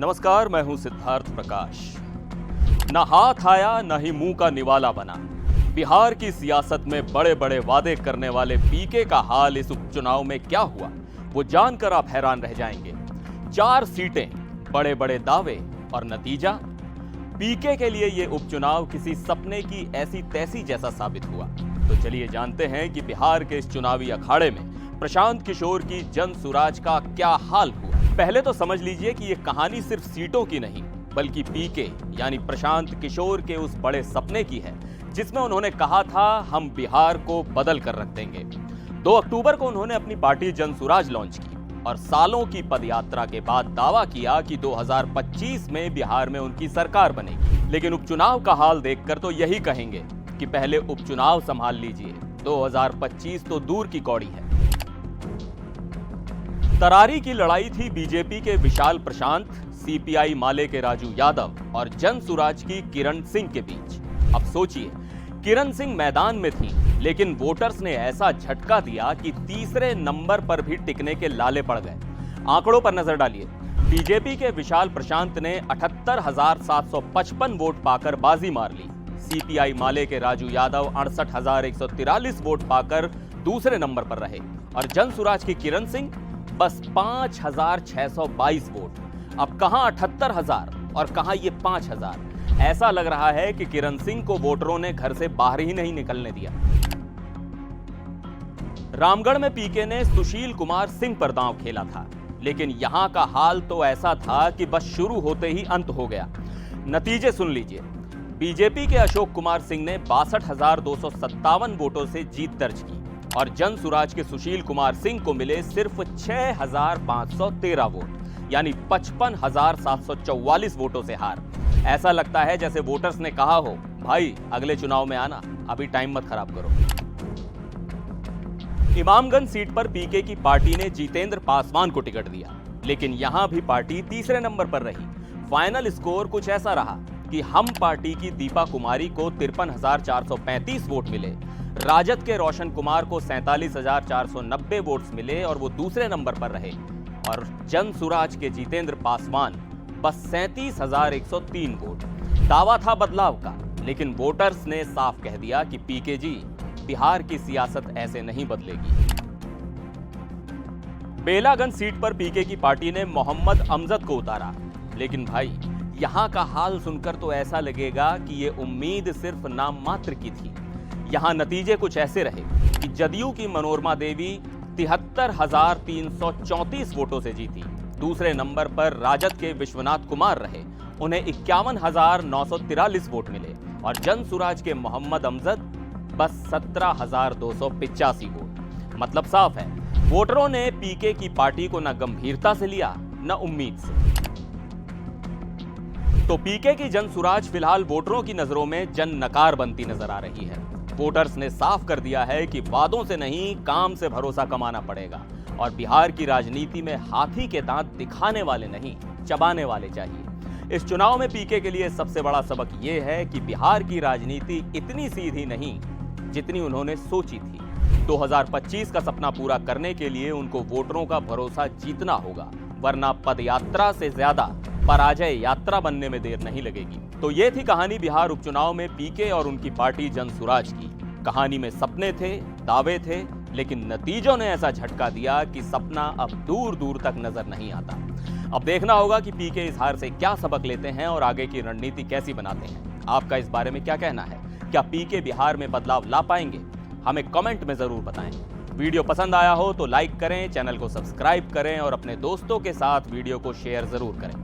नमस्कार, मैं हूं सिद्धार्थ प्रकाश। न हाथ आया न ही मुंह का निवाला बना। बिहार की सियासत में बड़े बड़े वादे करने वाले पीके का हाल इस उपचुनाव में क्या हुआ, वो जानकर आप हैरान रह जाएंगे। 4 सीटें, बड़े बड़े दावे और नतीजा। पीके के लिए ये उपचुनाव किसी सपने की ऐसी तैसी जैसा साबित हुआ। तो चलिए जानते हैं कि बिहार के इस चुनावी अखाड़े में प्रशांत किशोर की जनसुराज का क्या हाल हुआ। पहले तो समझ लीजिए कि ये कहानी सिर्फ सीटों की नहीं, बल्कि पीके यानी प्रशांत किशोर के उस बड़े सपने की है जिसमें उन्होंने कहा था हम बिहार को बदल कर रख देंगे। 2 अक्टूबर को उन्होंने अपनी पार्टी जनसुराज लॉन्च की और सालों की पदयात्रा के बाद दावा किया कि 2025 में बिहार में उनकी सरकार बनेगी। लेकिन उपचुनाव का हाल देखकर तो यही कहेंगे कि पहले उपचुनाव संभाल लीजिए, 2025 तो दूर की कौड़ी है। तरारी की लड़ाई थी बीजेपी के विशाल प्रशांत, सीपीआई माले के राजू यादव और जनसुराज की किरण सिंह के बीच। अब सोचिए, किरण सिंह मैदान में थी, लेकिन वोटर्स ने ऐसा झटका दिया कि तीसरे नंबर पर भी टिकने के लाले पड़ गए। आंकड़ों पर नजर डालिए। बीजेपी के विशाल प्रशांत ने 78,755 वोट पाकर बाजी मार ली। सीपीआई माले के राजू यादव 68,143 वोट पाकर दूसरे नंबर पर रहे और जनसुराज की किरण सिंह बस 5,622 वोट। अब कहां 78,000 और कहां ये 5,000। ऐसा लग रहा है कि किरण सिंह को वोटरों ने घर से बाहर ही नहीं निकलने दिया। रामगढ़ में पीके ने सुशील कुमार सिंह पर दांव खेला था, लेकिन यहां का हाल तो ऐसा था कि बस शुरू होते ही अंत हो गया। नतीजे सुन लीजिए। बीजेपी के अशोक कुमार सिंह ने 62,257 वोटों से जीत दर्ज की और जनसुराज के सुशील कुमार सिंह को मिले सिर्फ 6,513 वोट, यानी 55,744 वोटों से हार। ऐसा लगता है जैसे वोटर्स ने कहा हो, भाई अगले चुनाव में आना, अभी टाइम मत खराब करो। इमामगंज सीट पर पीके की पार्टी ने जितेंद्र पासवान को टिकट दिया, लेकिन यहां भी पार्टी तीसरे नंबर पर रही। फाइनल स्कोर कुछ ऐसा रहा कि हम पार्टी की दीपा कुमारी को 53,435 वोट मिले, राजद के रोशन कुमार को 47,490 वोट्स मिले और वो दूसरे नंबर पर रहे, और जनसुराज के जितेंद्र पासवान बस 37,103 वोट। दावा था बदलाव का, लेकिन वोटर्स ने साफ कह दिया कि पीके जी, बिहार की सियासत ऐसे नहीं बदलेगी। बेलागंज सीट पर पीके की पार्टी ने मोहम्मद अमजद को उतारा, लेकिन भाई यहां का हाल सुनकर तो ऐसा लगेगा कि ये उम्मीद सिर्फ नाम मात्र की थी। यहां नतीजे कुछ ऐसे रहे कि जदयू की मनोरमा देवी 73,334 वोटों से जीती। दूसरे नंबर पर राजद के विश्वनाथ कुमार रहे, उन्हें 51,943 वोट मिले और जनसुराज के मोहम्मद अमजद बस 17,285 वोट। मतलब साफ है, वोटरों ने पीके की पार्टी को न गंभीरता से लिया न उम्मीद से। तो पीके की जनसुराज फिलहाल वोटरों की नजरों में जन नकार बनती नजर आ रही है। वोटर्स ने साफ कर दिया है कि वादों से नहीं, काम से भरोसा कमाना पड़ेगा और बिहार की राजनीति में हाथी के दांत दिखाने वाले नहीं, चबाने वाले चाहिए। इस चुनाव में पीके के लिए सबसे बड़ा सबक यह है कि बिहार की राजनीति इतनी सीधी नहीं जितनी उन्होंने सोची थी। 2025 का सपना पूरा करने के लिए उनको वोटरों का भरोसा जीतना होगा, वरना पदयात्रा से ज्यादा पराजय यात्रा बनने में देर नहीं लगेगी। तो ये थी कहानी बिहार उपचुनाव में पीके और उनकी पार्टी जनसुराज की। कहानी में सपने थे, दावे थे, लेकिन नतीजों ने ऐसा झटका दिया कि सपना अब दूर दूर तक नजर नहीं आता। अब देखना होगा कि पीके इस हार से क्या सबक लेते हैं और आगे की रणनीति कैसी बनाते हैं। आपका इस बारे में क्या कहना है? क्या पीके बिहार में बदलाव ला पाएंगे? हमें कमेंट में जरूर बताएं। वीडियो पसंद आया हो तो लाइक करें, चैनल को सब्सक्राइब करें और अपने दोस्तों के साथ वीडियो को शेयर जरूर करें।